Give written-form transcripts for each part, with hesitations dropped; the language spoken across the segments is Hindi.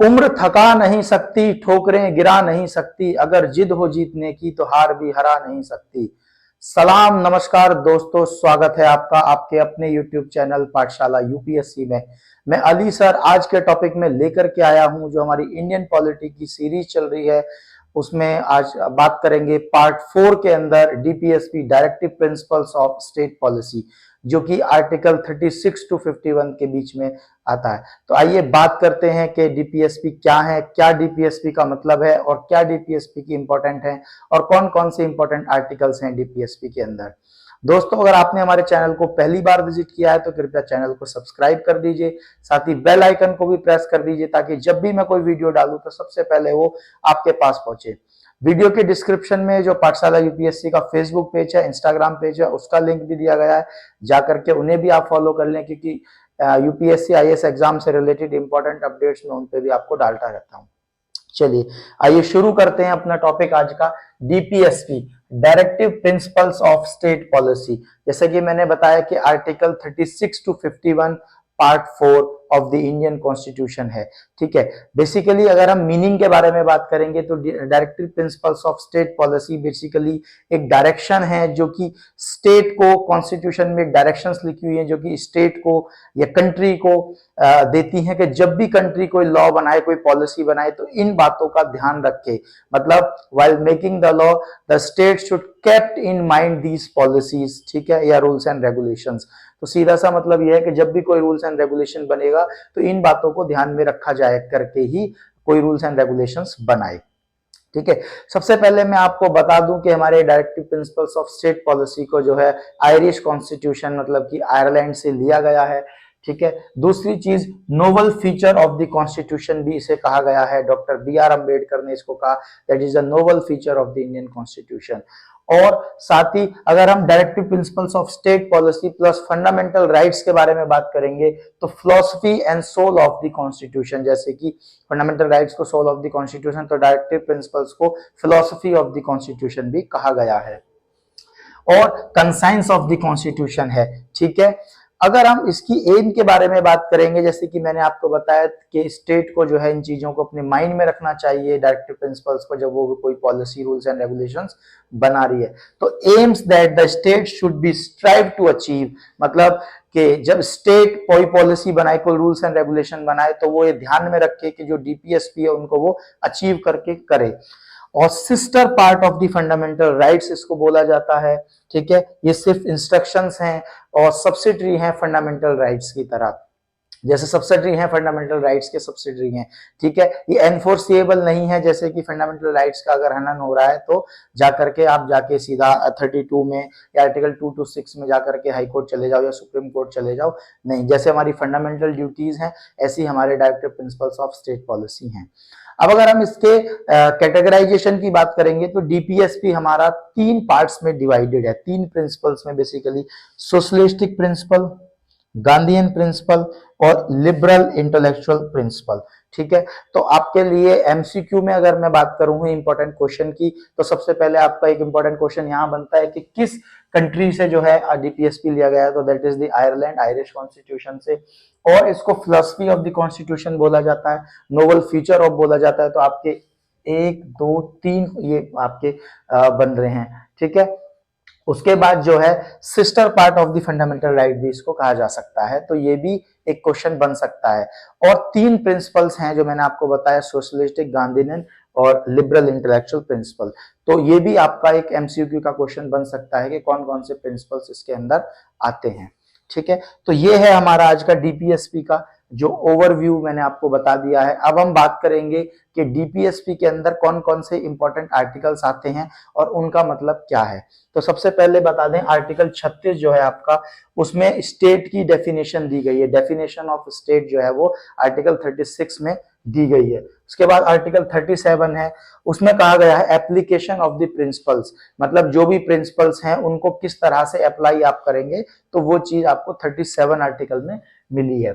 उम्र थका नहीं सकती, ठोकरें गिरा नहीं सकती, अगर जिद हो जीतने की तो हार भी हरा नहीं सकती। सलाम नमस्कार दोस्तों, स्वागत है आपका आपके अपने YouTube चैनल पाठशाला यूपीएससी में। मैं अली सर आज के टॉपिक में लेकर के आया हूं जो हमारी इंडियन पॉलिटी की सीरीज चल रही है, उसमें आज बात करेंगे पार्ट 4 के अंदर DPSP directive principles of state policy, जो कि आर्टिकल 36 टू 51 के बीच में आता है। तो आइए बात करते हैं कि डीपीएसपी क्या है, क्या डीपीएसपी का मतलब है और क्या डीपीएसपी की इंपॉर्टेंट है और कौन कौन से इंपॉर्टेंट आर्टिकल्स हैं डीपीएसपी के अंदर। दोस्तों, अगर आपने हमारे चैनल को पहली बार विजिट किया है तो कृपया चैनल को सब्सक्राइब कर दीजिए, साथ ही बेल आइकन को भी प्रेस कर दीजिए ताकि जब भी मैं कोई वीडियो डालूं तो सबसे पहले वो आपके पास पहुंचे। वीडियो के डिस्क्रिप्शन में जो पाठशाला यूपीएससी का फेसबुक पेज है, इंस्टाग्राम पेज है, उसका लिंक भी दिया गया है, जाकर के उन्हें भी आप फॉलो कर लें, क्योंकि यूपीएससी आईएएस एग्जाम से रिलेटेड इंपॉर्टेंट अपडेट्स में उन पे भी आपको डालता रहता हूं। चलिए आइए शुरू करते हैं अपना टॉपिक आज का, DPSP directive principles of state policy. जैसे कि मैंने बताया कि article 36 to 51 part 4 of the Indian constitution है। ठीक है, बेसिकली अगर हम मीनिंग के बारे में बात करेंगे तो directive principles of state policy basically एक डायरेक्शन है जो कि स्टेट को, कॉन्स्टिट्यूशन में एक डायरेक्शंस लिखी हुई है जो कि स्टेट को या कंट्री को देती हैं कि जब भी कंट्री कोई लॉ बनाए, कोई पॉलिसी बनाए तो इन बातों का ध्यान रखे। मतलब while making the law the state should kept in mind these policies, ठीक है, या रूल्स एंड रेगुलेशंस। तो सीधा सा मतलब यह है कि जब भी कोई रूल्स एंड रेगुलेशन बनेगा तो इन बातों को ध्यान में रखा जाए करके ही कोई रूल्स एंड रेगुलेशंस बनाए। ठीक है, सबसे पहले मैं आपको बता दूं कि हमारे directive principles of state policy को जो है आयरिश कॉन्स्टिट्यूशन मतलब कि आयरलैंड से लिया गया है। ठीक है, दूसरी चीज novel feature of the constitution भी इसे कहा गया है, डॉक्टर बी.आर. अम्बेडकर ने इसको कहा that is a novel feature of the Indian constitution. और साथ ही अगर हम directive principles of state policy plus fundamental rights के बारे में बात करेंगे तो philosophy and soul of the constitution, जैसे कि फंडामेंटल राइट्स को सोल ऑफ द कॉन्स्टिट्यूशन तो डायरेक्टिव प्रिंसिपल्स को फिलॉसफी ऑफ द कॉन्स्टिट्यूशन भी कहा गया है, और कंसाइंस ऑफ द कॉन्स्टिट्यूशन है। ठीक है, अगर हम इसकी एम के बारे में बात करेंगे, जैसे कि मैंने आपको बताया कि स्टेट को जो है इन चीजों को अपने माइंड में रखना चाहिए डायरेक्टिव प्रिंसिपल्स को जब वो कोई पॉलिसी, रूल्स एंड रेगुलेशंस बना रही है। तो aims that the state should be strive to achieve, मतलब कि जब स्टेट कोई पॉलिसी बनाए, कोई रूल्स एंड रेगुलेशन बनाए तो वो ये ध्यान में रखे कि जो डीपीएसपी है उनको वो अचीव करके करे। और sister part of the fundamental rights इसको बोला जाता है। ठीक है, ये सिर्फ इंस्ट्रक्शंस हैं और सब्सिडरी हैं फंडामेंटल राइट्स की तरह, जैसे सब्सिडरी हैं फंडामेंटल राइट्स के सब्सिडरी हैं। ठीक है, ये एनफोर्सिएबल नहीं है, जैसे कि फंडामेंटल राइट्स का अगर हनन हो रहा है तो जाकर के आप जाके सीधा 32 में या आर्टिकल 2 to 6 में जाकर के हाई कोर्ट चले जाओ या सुप्रीम कोर्ट चले जाओ, नहीं। जैसे हमारी फंडामेंटल ड्यूटीज हैं ऐसी हमारे directive principles of state policy हैं। अब अगर हम इसके कैटेगराइजेशन की बात करेंगे तो डीपीएसपी हमारा 3 पार्ट्स में डिवाइडेड है, 3 प्रिंसिपल्स में basically, socialistic principle, Gandhian principle और लिबरल इंटेलेक्चुअल प्रिंसिपल। ठीक है, तो आपके लिए एमसीक्यू में अगर मैं बात करूं इंपॉर्टेंट क्वेश्चन की, तो सबसे पहले आपका एक इंपॉर्टेंट क्वेश्चन यहां बनता है कि किस कंट्री से जो है डीपीएसपी लिया गया है, तो that is the Ireland, Irish constitution से। और इसको फिलॉसफी ऑफ द कॉन्स्टिट्यूशन बोला जाता है, नोवल फीचर ऑफ बोला जाता है। तो आपके 1 2 3 ये आपके बन रहे हैं। ठीक है, उसके बाद जो है sister part of the fundamental right भी इसको कहा जा सकता है, तो ये भी एक क्वेश्चन बन सकता है। और 3 प्रिंसिपल्स हैं जो मैंने आपको बताया, सोशलिस्टिक, गांधीयन और लिबरल इंटेलेक्चुअल प्रिंसिपल। तो ये भी आपका एक एमसीक्यू का क्वेश्चन बन सकता है कि कौन कौन से प्रिंसिपल्स इसके अंदर आते हैं। ठीक है, तो ये है हमारा आज का डीपीएसपी का जो ओवरव्यू मैंने आपको बता दिया है। अब हम बात करेंगे कि डीपीएसपी के अंदर कौन कौन से इंपॉर्टेंट आर्टिकल्स आते हैं और उनका मतलब क्या है। तो सबसे पहले बता दें, आर्टिकल 36 जो है आपका, उसमें स्टेट की डेफिनेशन दी गई है, डेफिनेशन ऑफ स्टेट जो है वो आर्टिकल 36 में दी गई है। उसके बाद आर्टिकल 37 है, उसमें कहा गया है एप्लीकेशन ऑफ द प्रिंसिपल्स, मतलब जो भी प्रिंसिपल्स हैं उनको किस तरह से अप्लाई आप करेंगे, तो वो चीज आपको 37 आर्टिकल में मिली है।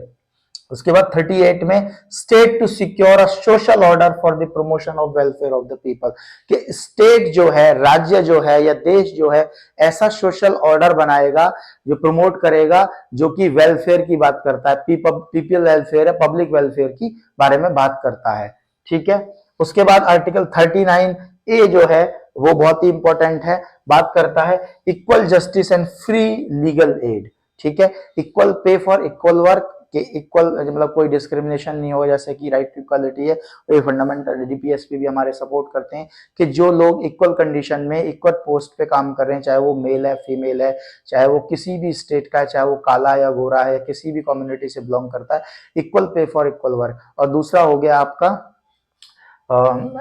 उसके बाद 38 में state to secure a social order for the promotion of welfare of the people, कि स्टेट जो है, राज्य जो है या देश जो है ऐसा सोशल ऑर्डर बनाएगा जो प्रमोट करेगा, जो कि वेलफेयर की बात करता है, पीपल वेलफेयर है, पब्लिक वेलफेयर की बारे में बात करता है। ठीक है। उसके बाद आर्टिकल 39 ए जो है वो बहुत ही इंपॉर्टेंट है, बात करता है equal justice and free legal aid. ठीक है। Equal pay for equal work, कि इक्वल मतलब कोई डिस्क्रिमिनेशन नहीं हो, जैसे कि राइट टू इक्वालिटी है, ये फंडामेंटल डीपीएसपी भी हमारे सपोर्ट करते हैं कि जो लोग इक्वल कंडीशन में इक्वल पोस्ट पे काम कर रहे हैं, चाहे वो मेल है फीमेल है, चाहे वो किसी भी स्टेट का है, चाहे वो काला या गोरा है, किसी भी कम्युनिटी से बिलोंग करता है, equal pay for equal work. और दूसरा हो गया आपका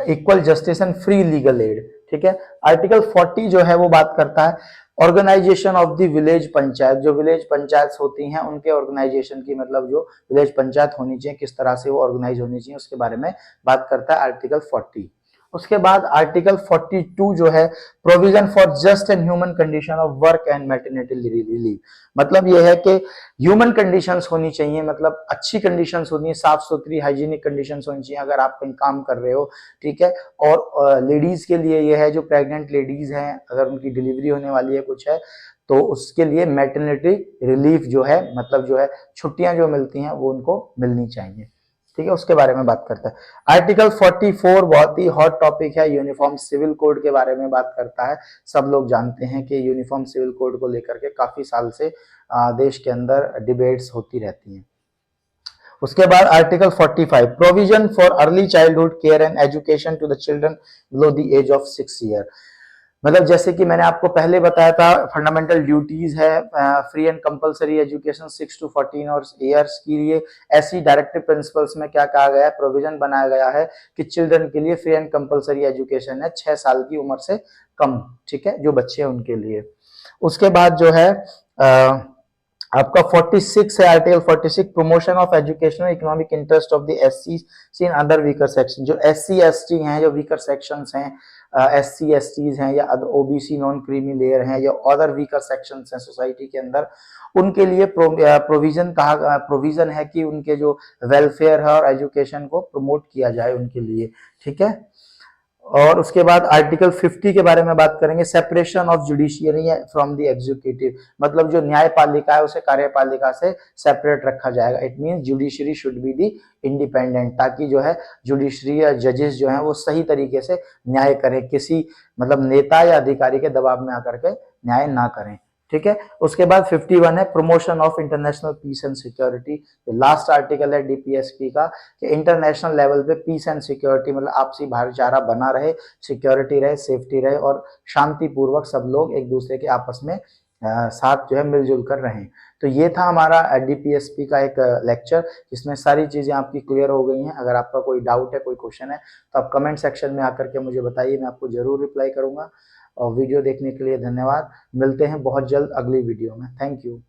equal justice and free legal aid. ठीक है। आर्टिकल 40 जो है वो बात करता है organisation of the village panchayat, जो विलेज पंचायत होती हैं उनके ऑर्गेनाइजेशन की, मतलब जो विलेज पंचायत होनी चाहिए किस तरह से वो ऑर्गेनाइज होनी चाहिए उसके बारे में बात करता है आर्टिकल 40। उसके बाद आर्टिकल 42 जो है provision for just and human condition of work and maternity leave, मतलब ये है कि ह्यूमन कंडीशंस होनी चाहिए, मतलब अच्छी कंडीशंस होनी है, साफ सुथरी हाइजीनिक कंडीशंस होनी चाहिए अगर आप कहीं काम कर रहे हो। ठीक है। और लेडीज के लिए ये है, जो प्रेग्नेंट लेडीज हैं अगर उनकी डिलीवरी होने वाली है कुछ है तो उसके लिए मैटरनिटी रिलीफ जो है, मतलब जो है छुट्टियां जो मिलती हैं वो उनको मिलनी चाहिए। ठीक है। उसके बारे में बात करता है आर्टिकल 44, बहुत ही हॉट टॉपिक है, यूनिफॉर्म सिविल कोड के बारे में बात करता है। सब लोग जानते हैं कि यूनिफॉर्म सिविल कोड को लेकर के काफी साल से देश के अंदर डिबेट्स होती रहती हैं। उसके बाद article 45 provision for early childhood care and education to the children below the age of 6 year, मतलब जैसे कि मैंने आपको पहले बताया था फंडामेंटल ड्यूटीज है free and compulsory education 6 to 14 और ईयर्स के लिए। ऐसी डायरेक्टिव प्रिंसिपल्स में क्या कहा गया है, प्रोविजन बनाया गया है कि चिल्ड्रन के लिए फ्री एंड कंपलसरी एजुकेशन है 6 साल की उम्र से कम। ठीक है। जो बच्चे हैं उनके लिए। उसके बाद जो है आपका 46 है article 46 promotion of educational economic interest of the SC in other weaker section, जो एससी एसटी हैं, जो वीकर सेक्शंस हैं, एससी एसटीज हैं या ओबीसी नॉन क्रीमी लेयर हैं या अदर वीकर सेक्शंस हैं सोसाइटी के अंदर, उनके लिए प्रोविजन है कि उनके जो वेलफेयर है और एजुकेशन को प्रमोट किया जाए उनके लिए। ठीक है। और उसके बाद आर्टिकल 50 के बारे में बात करेंगे separation of judiciary from the executive, मतलब जो न्यायपालिका है उसे कार्यपालिका से सेपरेट रखा जाएगा। It mean judiciary should be the independent, ताकि जो है जुडिशरी या जजेस जो है वो सही तरीके से न्याय करें, किसी मतलब नेता या अधिकारी के दबाव में आकर के न्याय ना करें। ठीक है। उसके बाद 51 है promotion of international peace and security, last article है डीपीएसपी का कि इंटरनेशनल लेवल पे पीस एंड सिक्योरिटी, मतलब आपसी भाईचारा बना रहे, सिक्योरिटी रहे, सेफ्टी रहे और शांति पूर्वक सब लोग एक दूसरे के आपस में साथ जो है मिलजुल कर रहें। तो ये था हमारा डीपीएसपी का एक लेक्चर जिसमें सारी चीजें आपकी क्लियर हो गई हैं। अगर आपका कोई डाउट है, कोई क्वेश्चन है तो आप कमेंट सेक्शन में आकर के मुझे बताइए, मैं आपको जरूर रिप्लाई करूंगा। और वीडियो देखने के लिए धन्यवाद। मिलते हैं बहुत जल्द अगली वीडियो में। Thank you.